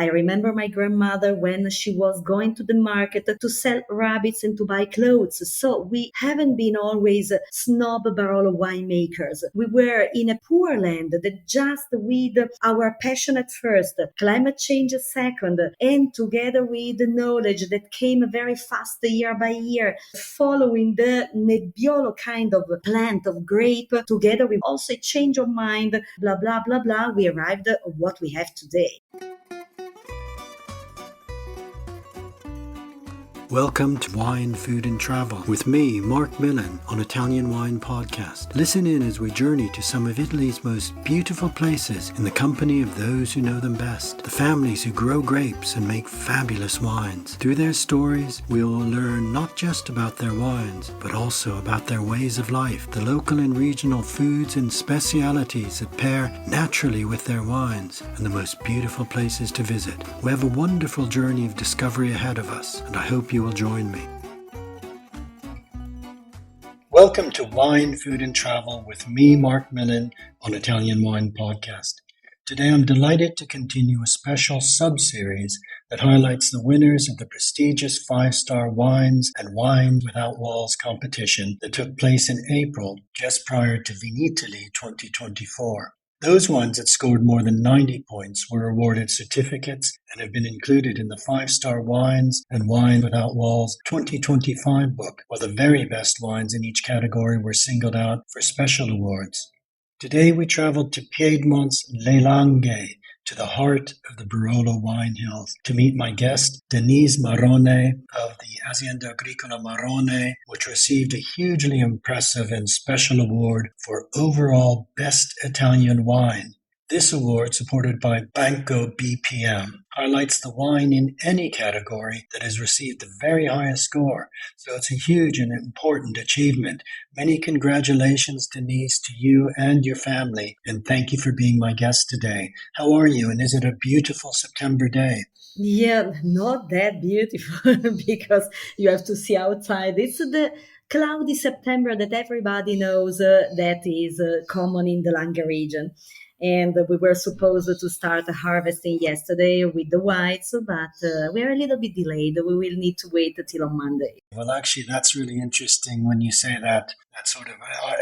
I remember my grandmother when she was going to the market to sell rabbits and to buy clothes. So we haven't been always snob Barolo winemakers. We were in a poor land that just with our passion at first, climate change second, and together with the knowledge that came very fast year by year, following the Nebbiolo kind of plant of grape, together with also a change of mind, blah, blah, blah, blah, we arrived at what we have today. Welcome to Wine, Food and Travel with me, Marc Millon, on Italian Wine Podcast. Listen in as we journey to some of Italy's most beautiful places in the company of those who know them best, the families who grow grapes and make fabulous wines. Through their stories, we will learn not just about their wines, but also about their ways of life, the local and regional foods and specialities that pair naturally with their wines, and the most beautiful places to visit. We have a wonderful journey of discovery ahead of us, and I hope you will join me. Welcome to Wine, Food and Travel with me, Marc Millon, on Italian Wine Podcast. Today I'm delighted to continue a special sub-series that highlights the winners of the prestigious 5-star Wines and Wine Without Walls competition that took place in April, just prior to Vinitaly 2024. Those wines that scored more than 90 points were awarded certificates and have been included in the 5-star Wines and Wine Without Walls 2025 book, while the very best wines in each category were singled out for special awards. Today we traveled to Piedmont's Le Langhe, to the heart of the Barolo wine hills, to meet my guest, Denise Marrone of the Azienda Agricola Marrone, which received a hugely impressive and special award for overall Best Italian Wine. This award, supported by Banco BPM, highlights the wine in any category that has received the very highest score. So it's a huge and important achievement. Many congratulations, Denise, to you and your family, and thank you for being my guest today. How are you, and is it a beautiful September day? Yeah, not that beautiful because you have to see outside. It's the cloudy September that everybody knows that is common in the Langhe region. And we were supposed to start harvesting yesterday with the whites, but we're a little bit delayed. We will need to wait until on Monday. Well, actually, that's really interesting when you say that. That sort of,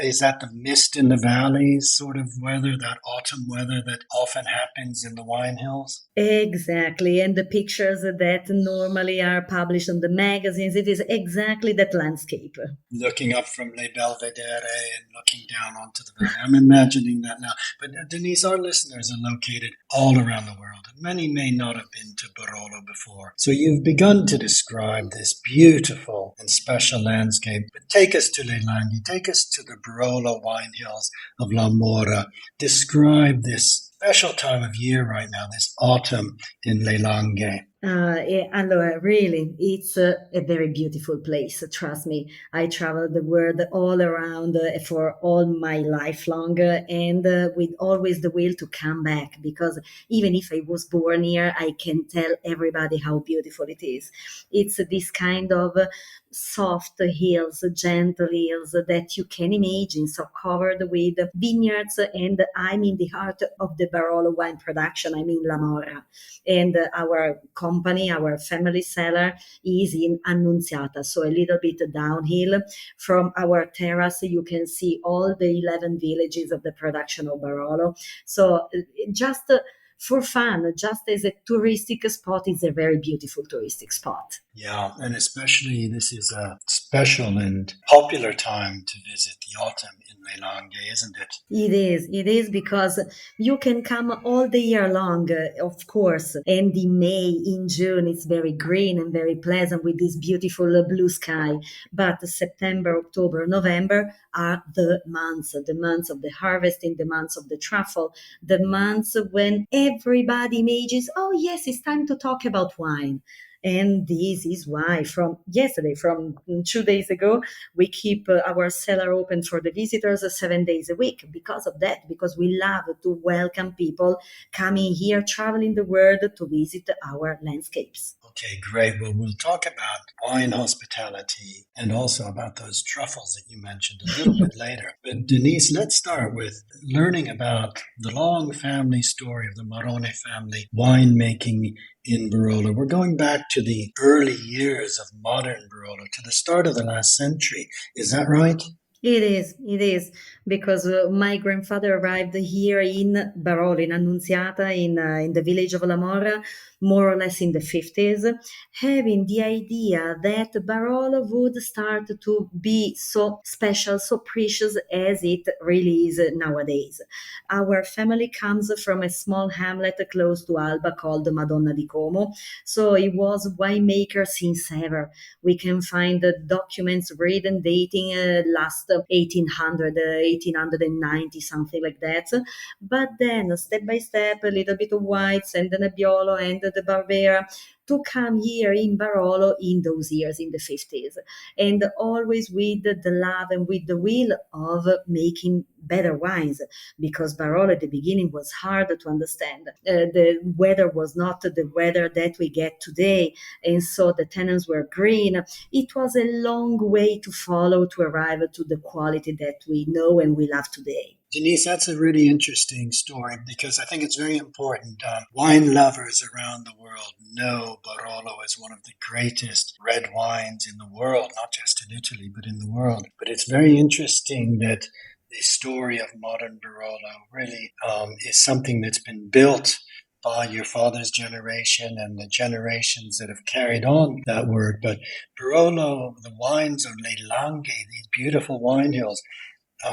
is that the mist in the valleys sort of weather, that autumn weather that often happens in the wine hills? Exactly. And the pictures that normally are published on the magazines, it is exactly that landscape. Looking up from Le Belvedere and looking down onto the valley. I'm imagining that now. But Denise, our listeners are located all around the world, and many may not have been to Barolo before. So you've begun to describe this beautiful and special landscape. But take us to Le Langhe, take us to the Barolo wine hills of La Morra. Describe this special time of year right now, this autumn in Le Langhe. Allora, really, it's a very beautiful place. Trust me, I traveled the world all around for all my life long, and with always the will to come back, because even if I was born here, I can tell everybody how beautiful it is. It's this kind of soft hills, gentle hills that you can imagine, so covered with vineyards, and I'm in the heart of the Barolo wine production. I'm in La Morra, and our company, our family cellar, is in Annunziata, so a little bit downhill from our terrace. You can see all the 11 villages of the production of Barolo. So just for fun, just as a touristic spot, it's a very beautiful touristic spot. Yeah, and especially this is a special and popular time to visit, the autumn in Le Langhe, isn't it? It is because you can come all the year long, of course. And in May, in June, it's very green and very pleasant with this beautiful blue sky. But September, October, November are the months of the harvesting, the months of the truffle, the months when everybody imagines, oh yes, it's time to talk about wine. And this is why from 2 days ago, we keep our cellar open for the visitors 7 days a week because of that, because we love to welcome people coming here, traveling the world to visit our landscapes. Okay, great. Well, we'll talk about wine hospitality and also about those truffles that you mentioned a little bit later. But Denise, let's start with learning about the long family story of the Marrone family winemaking in Barolo. We're going back to the early years of modern Barolo, to the start of the last century. Is that right? It is, because my grandfather arrived here in Barolo, in Annunziata, in the village of La Morra, more or less in the 50s, having the idea that Barolo would start to be so special, so precious as it really is nowadays. Our family comes from a small hamlet close to Alba called Madonna di Como, so it was winemaker since ever. We can find documents written dating last 1800, 1890, something like that. But then, step by step, a little bit of whites and the Nebbiolo and the Barbera to come here in Barolo in those years, in the 50s, and always with the love and with the will of making better wines, because Barolo at the beginning was hard to understand. The weather was not the weather that we get today, and so the tenants were green. It was a long way to follow to arrive to the quality that we know and we love today. Denise, that's a really interesting story because I think it's very important. Wine lovers around the world know Barolo as one of the greatest red wines in the world, not just in Italy, but in the world. But it's very interesting that the story of modern Barolo really is something that's been built by your father's generation and the generations that have carried on that word. But Barolo, the wines of Le Langhe, these beautiful wine hills,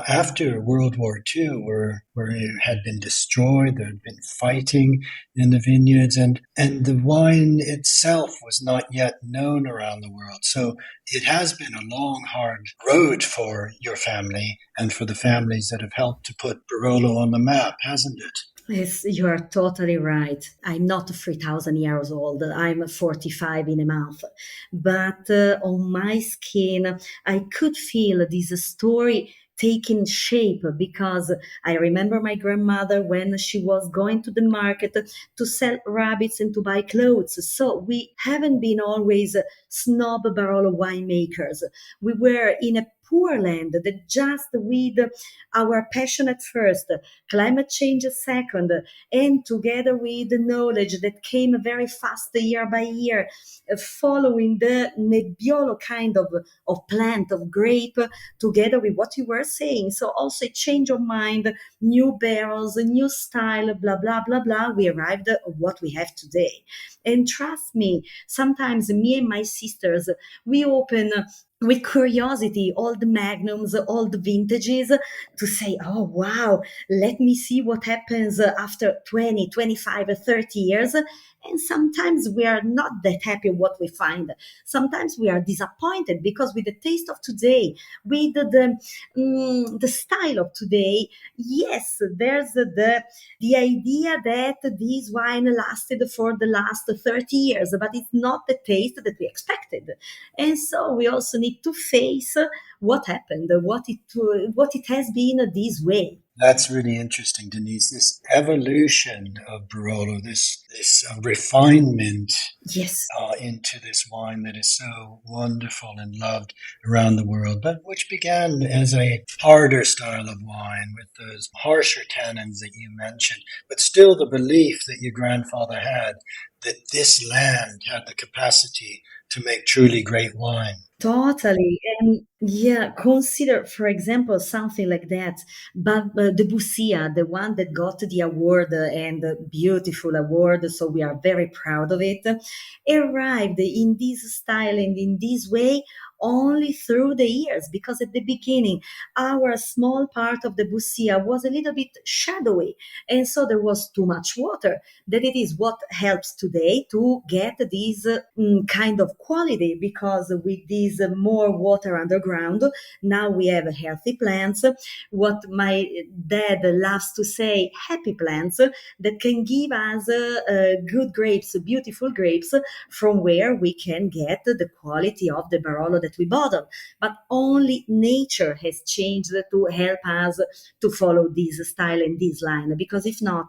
after World War II, where it had been destroyed, there had been fighting in the vineyards, and the wine itself was not yet known around the world. So it has been a long, hard road for your family and for the families that have helped to put Barolo on the map, hasn't it? Yes, you are totally right. I'm not 3,000 years old. I'm 45 in a month. But on my skin, I could feel this story taking shape, because I remember my grandmother when she was going to the market to sell rabbits and to buy clothes. So we haven't been always snob Barolo winemakers. We were in a poor land that just with our passion at first, climate change second, and together with the knowledge that came very fast year by year, following the Nebbiolo kind of plant, of grape, together with what you were saying. So also a change of mind, new barrels, a new style, blah, blah, blah, blah. We arrived at what we have today. And trust me, sometimes me and my sisters, we open with curiosity all the magnums, all the vintages, to say, oh wow, let me see what happens after 20, 25, 30 years. And sometimes we are not that happy what we find. Sometimes we are disappointed, because with the taste of today, with the style of today, yes, there's the idea that this wine lasted for the last 30 years, but it's not the taste that we expected. And so we also need to face what happened, what it has been this way. That's really interesting, Denise. This evolution of Barolo, this refinement Yes. into this wine that is so wonderful and loved around the world, but which began as a harder style of wine with those harsher tannins that you mentioned, but still the belief that your grandfather had that this land had the capacity to make truly great wine. Totally. And yeah, consider, for example, something like that. But the Bussia, the one that got the award, and the beautiful award, so we are very proud of it, arrived in this style and in this way only through the years, because at the beginning, our small part of the Bussia was a little bit shadowy. And so there was too much water. That it is what helps today to get this kind of quality, because with this more water underground, now we have healthy plants, what my dad loves to say, happy plants, that can give us good grapes, beautiful grapes, from where we can get the quality of the Barolo that we bottle, but only nature has changed to help us to follow this style and this line. Because if not,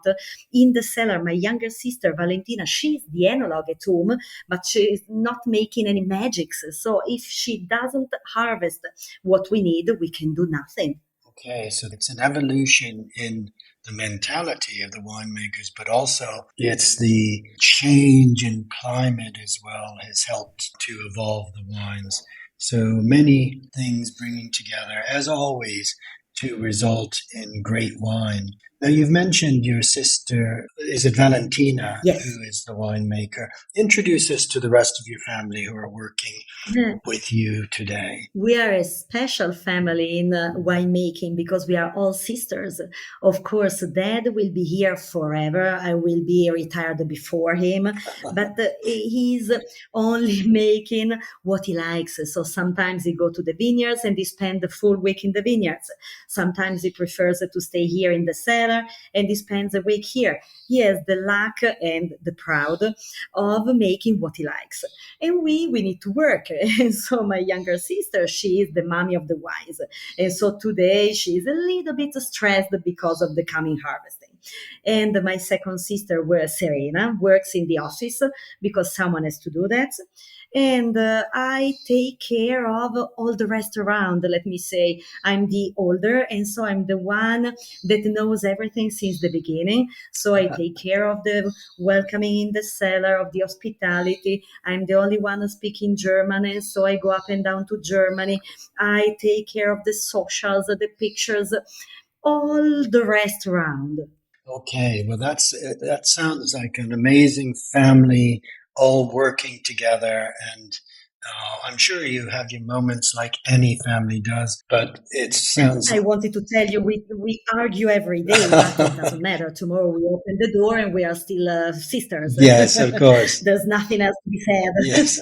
in the cellar, my younger sister Valentina, she's the enologue at home, but she's not making any magics. So if she doesn't harvest what we need, we can do nothing. Okay, so it's an evolution in the mentality of the winemakers, but also it's the change in climate as well has helped to evolve the wines. So many things bringing together, as always, to result in great wine. Now, you've mentioned your sister, is it Valentina, Yes. who is the winemaker? Introduce us to the rest of your family who are working with you today. We are a special family in winemaking because we are all sisters. Of course, Dad will be here forever. I will be retired before him, but he's only making what he likes. So sometimes he go to the vineyards and he spend the full week in the vineyards. Sometimes he prefers to stay here in the cellar and he spends a week here. He has the luck and the proud of making what he likes, and we need to work. And so my younger sister, she is the mommy of the wines, and so today she is a little bit stressed because of the coming harvesting. And my second sister, where Serena, works in the office because someone has to do that. And I take care of all the rest around. Let me say, I'm the older, and so I'm the one that knows everything since the beginning. So I take care of the welcoming in the cellar, of the hospitality. I'm the only one speaking German, and so I go up and down to Germany. I take care of the socials, the pictures, all the rest around. Okay, well, that sounds like an amazing family, all working together, and I'm sure you have your moments like any family does. But it sounds. I wanted to tell you we argue every day, but it doesn't matter. Tomorrow we open the door and we are still sisters. Yes, of course. There's nothing else to be said. Yes.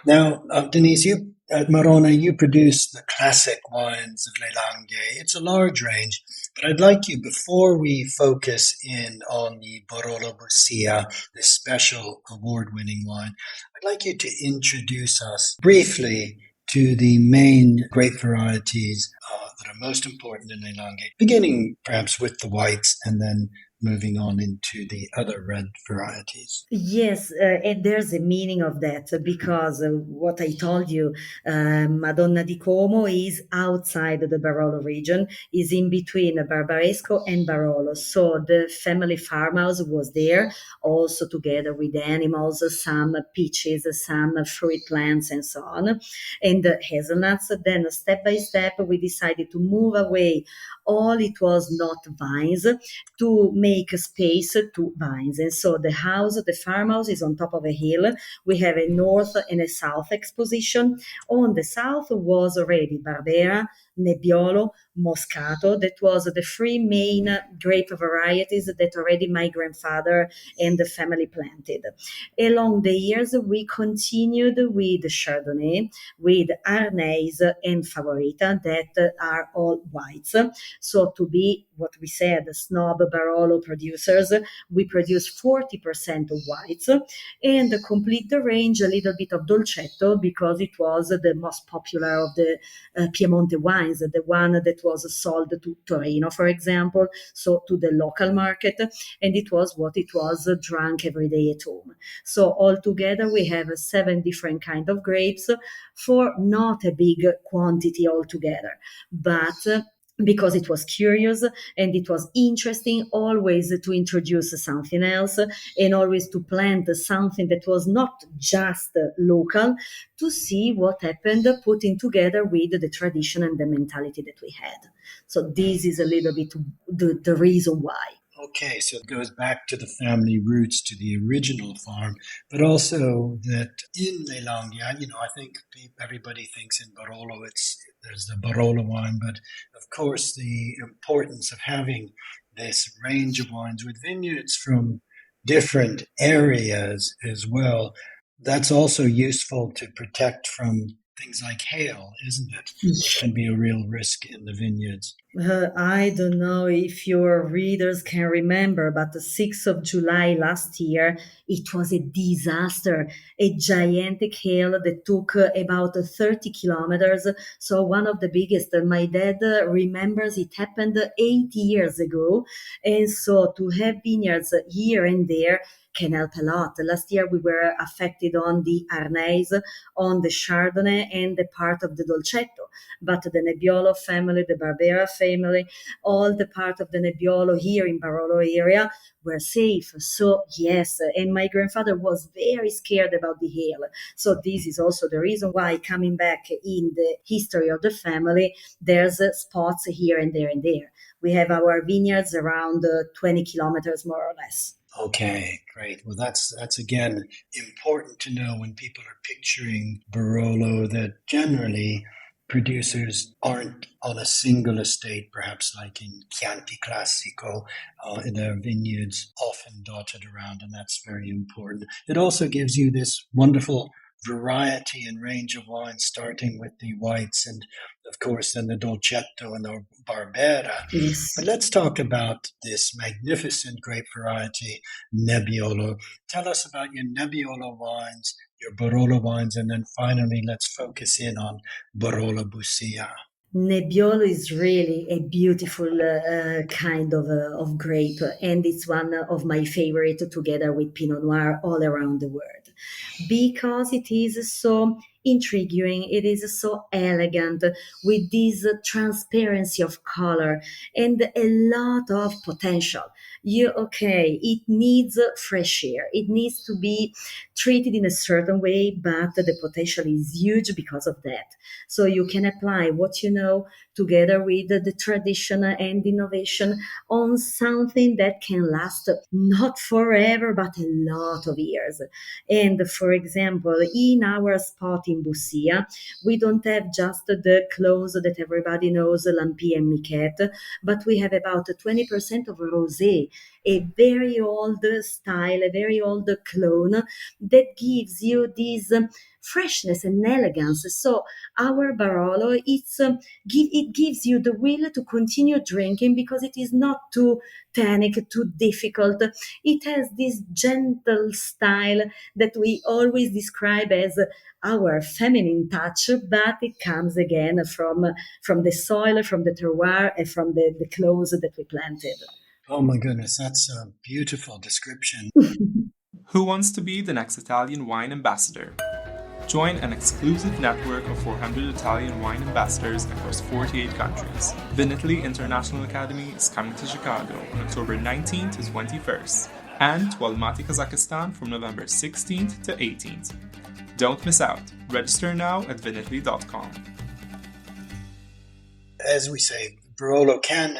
Now, Denise, you at Marrone, you produce the classic wines of Le Langhe. It's a large range, but I'd like you, before we focus in on the Barolo Bussia, this special award-winning wine, I'd like you to introduce us briefly to the main grape varieties that are most important in Le Langhe, beginning perhaps with the whites and then moving on into the other red varieties. Yes, and there's a meaning of that because what I told you, Madonna di Como is outside the Barolo region, is in between Barbaresco and Barolo. So the family farmhouse was there, also together with the animals, some peaches, some fruit plants, and so on, and hazelnuts. Then step by step, we decided to move away all it was not vines to make space to vines. And so the farmhouse is on top of a hill. We have a north and a south exposition. On the south was already Barbera, Nebbiolo, Moscato. That was the three main grape varieties that already my grandfather and the family planted. Along the years, we continued with Chardonnay, with Arnais and Favorita, that are all whites. So to be what we said, snob Barolo producers, we produce 40% of whites and complete the range a little bit of Dolcetto because it was the most popular of the Piemonte wines, the one that was sold to Torino, for example, so to the local market, and it was what it was drunk every day at home. So altogether we have seven different kind of grapes for not a big quantity altogether, but because it was curious and it was interesting always to introduce something else and always to plant something that was not just local, to see what happened putting together with the tradition and the mentality that we had. So this is a little bit the reason why. Okay, so it goes back to the family roots, to the original farm, but also that in Lelandia, I think everybody thinks in Barolo, there's the Barolo wine, but of course the importance of having this range of wines with vineyards from different areas as well. That's also useful to protect from things like hail, isn't it? Which can be a real risk in the vineyards. I don't know if your readers can remember, but the 6th of July last year, it was a disaster, a gigantic hail that took about 30 kilometers. So one of the biggest. My dad remembers it happened 8 years ago. And so to have vineyards here and there can help a lot. Last year we were affected on the Arnese, on the Chardonnay, and the part of the Dolcetto, but the Nebbiolo family, the Barbera family, all the part of the Nebbiolo here in Barolo area were safe. So yes, and my grandfather was very scared about the hail. So this is also the reason why, coming back in the history of the family, there's spots here and there and there. We have our vineyards around 20 kilometers more or less. Okay, great. Well, that's again important to know when people are picturing Barolo that generally producers aren't on a single estate, perhaps like in Chianti Classico, in their vineyards often dotted around, and that's very important. It also gives you this wonderful variety and range of wines, starting with the whites and, of course, then the Dolcetto and the Barbera. But Yes. let's talk about this magnificent grape variety, Nebbiolo. Tell us about your Nebbiolo wines, your Barolo wines, and then finally let's focus in on Barolo Bussia. Nebbiolo is really a beautiful kind of grape, and it's one of my favorite together with Pinot Noir all around the world because it is so intriguing, it is so elegant with this transparency of color and a lot of potential. It needs fresh air, it needs to be treated in a certain way, but the potential is huge because of that. So you can apply what you know together with the tradition and innovation on something that can last not forever, but a lot of years. And for example, in our spot in Bussia, we don't have just the clones that everybody knows, Lampi and Miquette, but we have about 20% of rosé, a very old style, a very old clone that gives you this freshness and elegance. So our Barolo, it gives you the will to continue drinking because it is not too tannic, too difficult. It has this gentle style that we always describe as our feminine touch, but it comes again from the soil, from the terroir, and from the clothes that we planted. Oh my goodness, that's a beautiful description. Who wants to be the next Italian wine ambassador? Join an exclusive network of 400 Italian wine ambassadors across 48 countries. Vinitaly International Academy is coming to Chicago on October 19th to 21st, and to Almaty, Kazakhstan from November 16th to 18th. Don't miss out. Register now at vinitaly.com. As we say, Barolo can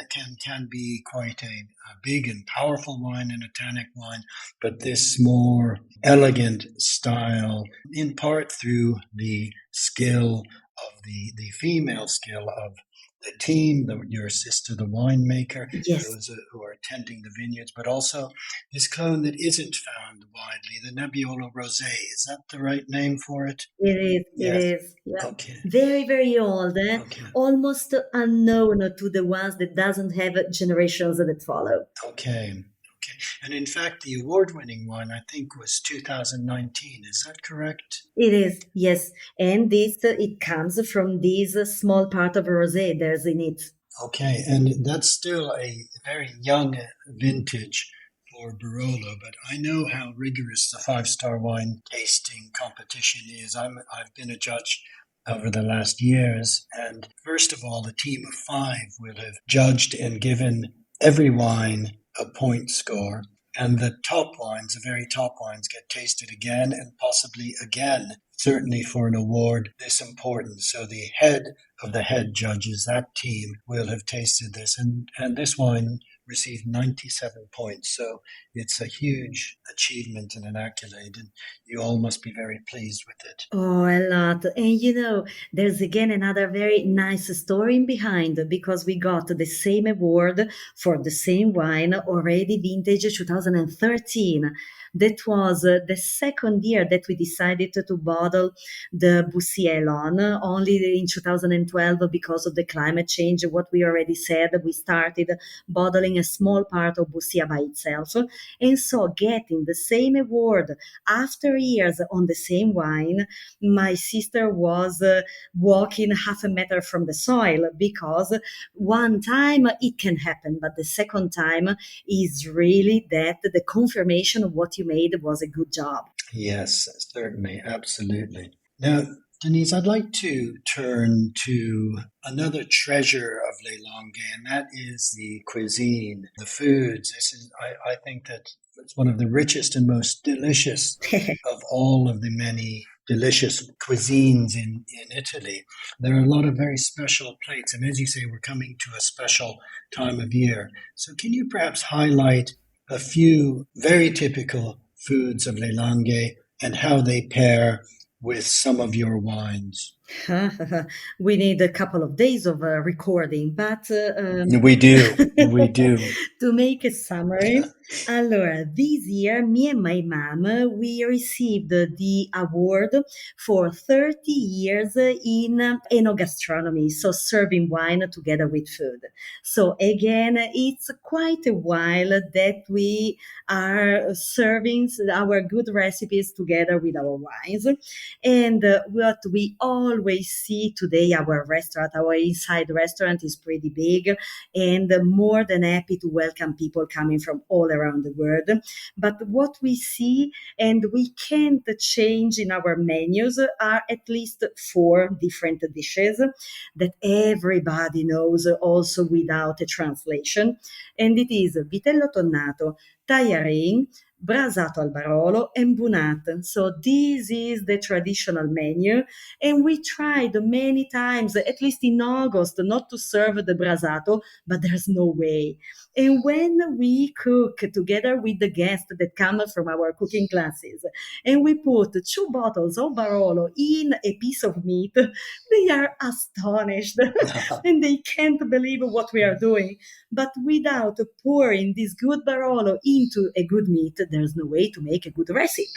be quite a big and powerful wine and a tannic wine, but this more elegant style, in part through the skill of the female skill of the team, your sister, the winemaker, Yes, those who are tending the vineyards, but also this clone that isn't found widely, the Nebbiolo Rosé. Is that the right name for it? it is. It Yes. is. Yeah. Okay. Very, very old, Okay. almost unknown to the ones that doesn't have generations that follow. Okay. Okay. And in fact, the award-winning one, I think, was 2019. Is that correct? It is, yes. And this it comes from this small part of rosé there's in it. Okay. And that's still a very young vintage for Barolo, but I know how rigorous the five-star wine tasting competition is. I've been a judge over the last years, and first of all, the team of five will have judged and given every wine a point score. And the top wines, the very top wines, get tasted again and possibly again, certainly for an award this important. So the head of the head judges, that team, will have tasted this. And this wine received 97 points. So it's a huge achievement and an accolade, and you all must be very pleased with it. Oh, a lot. And there's again another very nice story behind because we got the same award for the same wine already vintage 2013. That was the second year that we decided to bottle the Bussia alone, only in 2012 because of the climate change. What we already said, we started bottling a small part of Bussia by itself. And so getting the same award after years on the same wine, my sister was walking half a meter from the soil because one time it can happen, but the second time is really that the confirmation of what you made was a good job. Yes, certainly, absolutely. Now, Denise, I'd like to turn to another treasure of Les Langues, and that is the cuisine, the foods. I think that it's one of the richest and most delicious of all of the many delicious cuisines in Italy. There are a lot of very special plates, and as you say, we're coming to a special time of year. So, can you perhaps highlight a few very typical foods of Les Langues and how they pair with some of your wines? We need a couple of days of recording, but We do. We do. to make a summary, allora, this year, me and my mom, we received the award for 30 years in enogastronomy, so serving wine together with food. So again, it's quite a while that we are serving our good recipes together with our wines. And what we always see today, our restaurant, our inside restaurant is pretty big and more than happy to welcome people coming from all around the world. But what we see and we can't change in our menus are at least four different dishes that everybody knows also without a translation. And it is vitello tonnato, tagliarin, brasato al Barolo, and bunat. So this is the traditional menu, and we tried many times, at least in August, not to serve the brasato, but there's no way. And when we cook together with the guests that come from our cooking classes, and we put two bottles of Barolo in a piece of meat, they are astonished and they can't believe what we are doing. But without pouring this good Barolo into a good meat, there's no way to make a good recipe.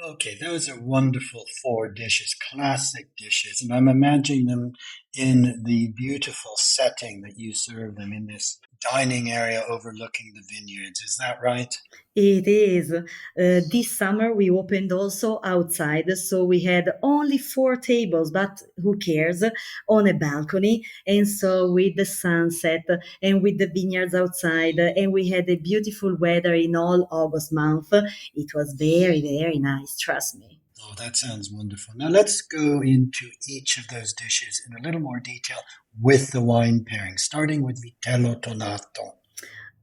Okay, those are wonderful four dishes, classic dishes, and I'm imagining them in the beautiful setting that you serve them in this dining area overlooking the vineyards. Is that right? It is. This summer we opened also outside, so we had only four tables, but who cares? On a balcony, and so with the sunset and with the vineyards outside, and we had a beautiful weather in all August month. It was very, very nice. Trust me. Oh, that sounds wonderful. Now let's go into each of those dishes in a little more detail with the wine pairing, starting with vitello tonato.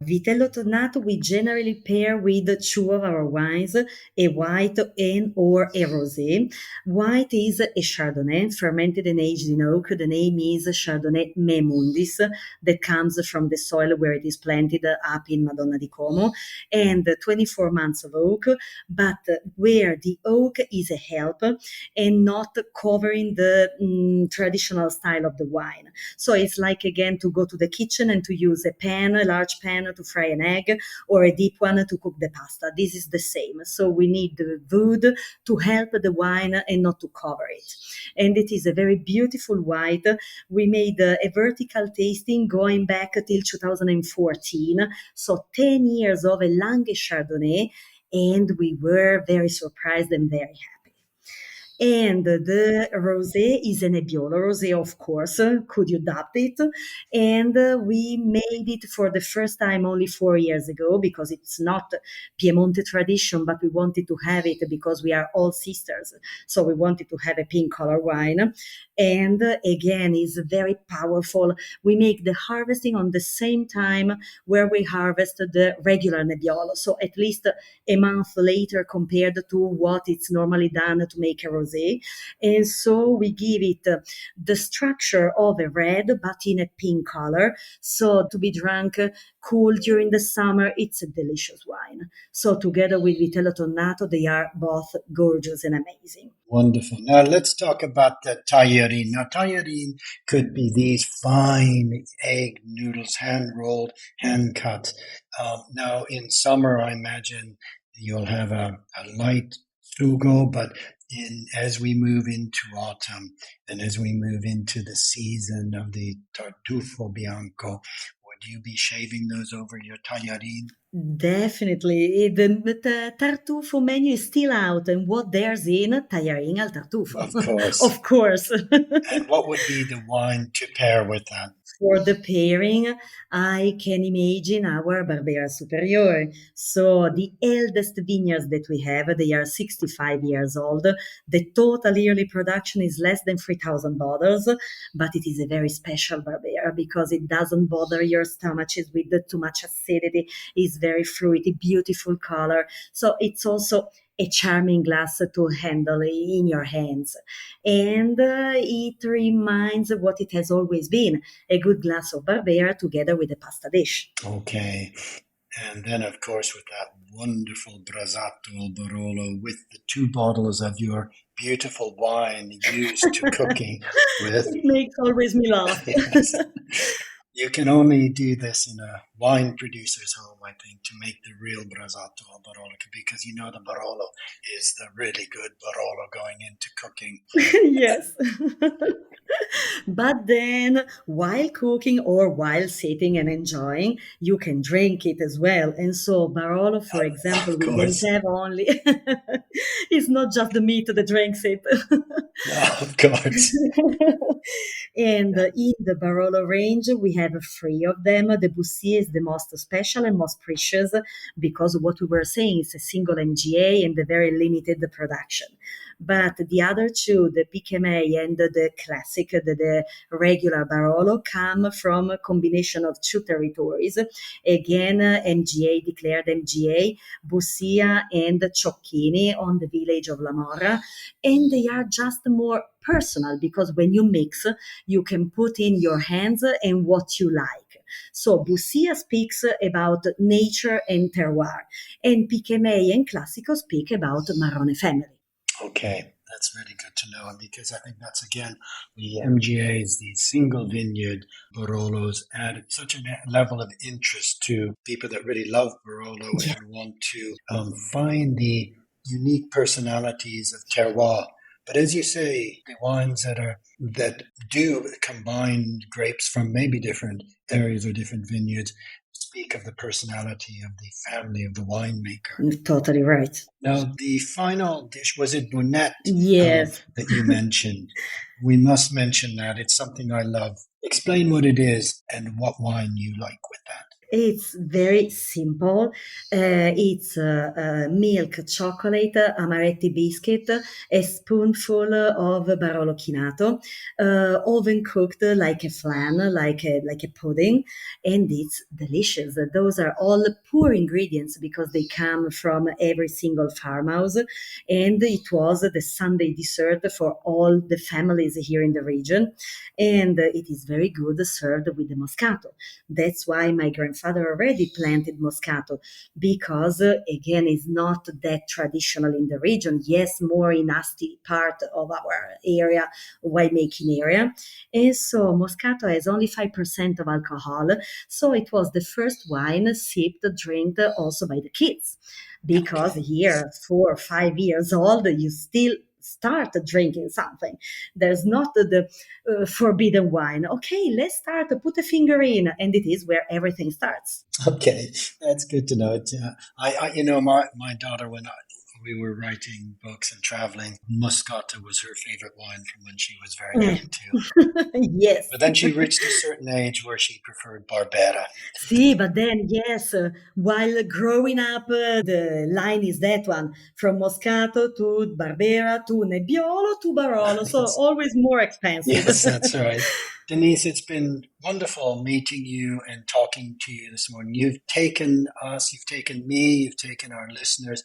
Vitello tonnato we generally pair with two of our wines, a white and or a rosé. White is a Chardonnay, fermented and aged in oak. The name is Chardonnay Memundis, that comes from the soil where it is planted up in Madonna di Como, and 24 months of oak, but where the oak is a help and not covering the traditional style of the wine. So it's like, again, to go to the kitchen and to use a large pan to fry an egg, or a deep one to cook the pasta. This is the same. So we need the wood to help the wine and not to cover it. And it is a very beautiful white. We made a vertical tasting going back till 2014. So 10 years of a Langhe Chardonnay. And we were very surprised and very happy. And the rosé is a Nebbiolo rosé, of course. Could you doubt it? And we made it for the first time only 4 years ago because it's not Piemonte tradition, but we wanted to have it because we are all sisters. So we wanted to have a pink color wine. And again, it's very powerful. We make the harvesting on the same time where we harvest the regular Nebbiolo. So at least a month later compared to what it's normally done to make a rosé. And so we give it the structure of a red, but in a pink color. So to be drunk cool during the summer, it's a delicious wine. So together with Vitello Tonnato, they are both gorgeous and amazing. Wonderful. Now let's talk about the tagliarin. Now tagliarin could be these fine egg noodles, hand rolled, hand cut. Now in summer, I imagine you'll have a light sugo, but as we move into autumn and as we move into the season of the tartufo bianco, would you be shaving those over your tagliarin? Definitely. The tartufo menu is still out, and what there's in tagliarin al tartufo. Of course. Of course. And what would be the wine to pair with that? For the pairing, I can imagine our Barbera Superiore. So the eldest vineyards that we have, they are 65 years old. The total yearly production is less than 3,000 bottles, but it is a very special Barbera because it doesn't bother your stomachs with too much acidity. It's very fruity, beautiful color. So it's also a charming glass to handle in your hands. And it reminds what it has always been, a good glass of Barbera together with a pasta dish. Okay. And then, of course, with that wonderful Brasato al Barolo with the 2 bottles of your beautiful wine used to cooking with. It makes always me laugh. Yes. You can only do this in a wine producer's home, I think, to make the real Brasato al Barolo, because the Barolo is the really good Barolo going into cooking. Yes. But then, while cooking or while sitting and enjoying, you can drink it as well. And so, Barolo, for example, Of we don't course. have only, it's not just the meat that drinks it. Of course. And in the Barolo range, we have 3 of them. The Bussia is the most special and most precious because what we were saying is a single MGA and a very limited production. But the other 2, the PKMA and the classic, the regular Barolo, come from a combination of 2 territories. Again, MGA, declared MGA, Bussia and Ciocchini on the village of La Morra. And they are just more personal because when you mix, you can put in your hands and what you like. So Bussia speaks about nature and terroir, and PKMA and Classico speak about Marrone family. Okay, that's really good to know, because I think that's, again, the MGAs, the single vineyard Barolos, add such a level of interest to people that really love Barolo and want to find the unique personalities of terroir. But as you say, the wines that do combine grapes from maybe different areas or different vineyards speak of the personality of the family of the winemaker. Totally right. Now, the final dish, was it Bonnet? Yes. That you mentioned? We must mention that. It's something I love. Explain what it is and what wine you like with that. It's very simple. It's milk, chocolate, amaretti biscuit, a spoonful of Barolo chinato, oven cooked like a flan, like a pudding, and it's delicious. Those are all poor ingredients because they come from every single farmhouse, and it was the Sunday dessert for all the families here in the region, and it is very good served with the Moscato. That's why my grandfather already planted Moscato, because again, it's not that traditional in the region. Yes, more in Asti part of our area, winemaking area. And so Moscato has only 5% of alcohol. So it was the first wine sipped, drank also by the kids. Because here, 4 or 5 years old, you still start drinking something. There's not the forbidden wine. Okay, let's start, put a finger in, and it is where everything starts. Okay, that's good to know. My daughter, when we were writing books and traveling, Moscato was her favorite wine from when she was very young too. Yes. But then she reached a certain age where she preferred Barbera. See, but then, yes, while growing up, the line is that one, from Moscato to Barbera to Nebbiolo to Barolo, so Yes. always more expensive. Yes, that's right. Denise, it's been wonderful meeting you and talking to you this morning. You've taken us, you've taken me, you've taken our listeners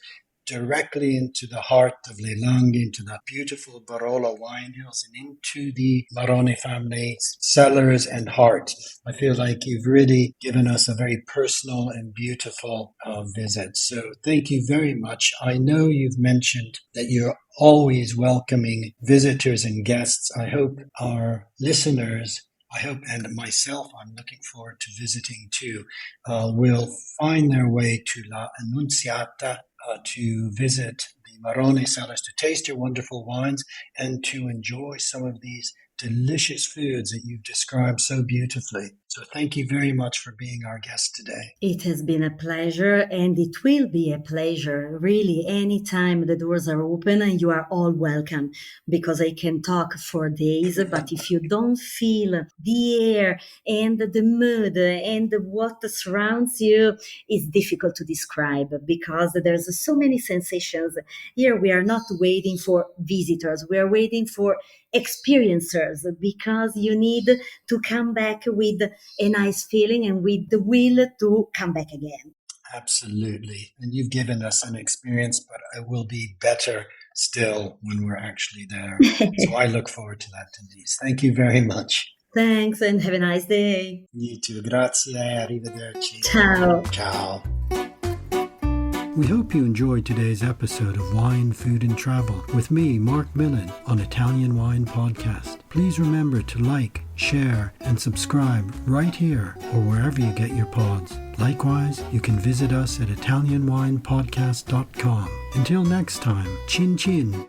directly into the heart of Le Langhe, into that beautiful Barolo wine hills, and into the Marrone family cellars and heart. I feel like you've really given us a very personal and beautiful visit. So thank you very much. I know you've mentioned that you're always welcoming visitors and guests. I hope our listeners, and myself, I'm looking forward to visiting too, will find their way to La Annunziata to visit the Marrone cellars, to taste your wonderful wines, and to enjoy some of these delicious foods that you've described so beautifully. So thank you very much for being our guest today. It has been a pleasure, and it will be a pleasure. Really, anytime the doors are open, and you are all welcome, because I can talk for days. But if you don't feel the air and the mood and what surrounds you, it's difficult to describe, because there's so many sensations. Here, we are not waiting for visitors, we are waiting for experiencers, because you need to come back with a nice feeling and with the will to come back again. Absolutely. And you've given us an experience, but it will be better still when we're actually there. So I look forward to that, Denise. Thank you very much. Thanks, and have a nice day. You too. Grazie. Arrivederci. Ciao. Ciao. We hope you enjoyed today's episode of Wine, Food and Travel with me, Marc Millon, on Italian Wine Podcast. Please remember to like, share and subscribe right here or wherever you get your pods. Likewise, you can visit us at ItalianWinePodcast.com. Until next time, chin chin.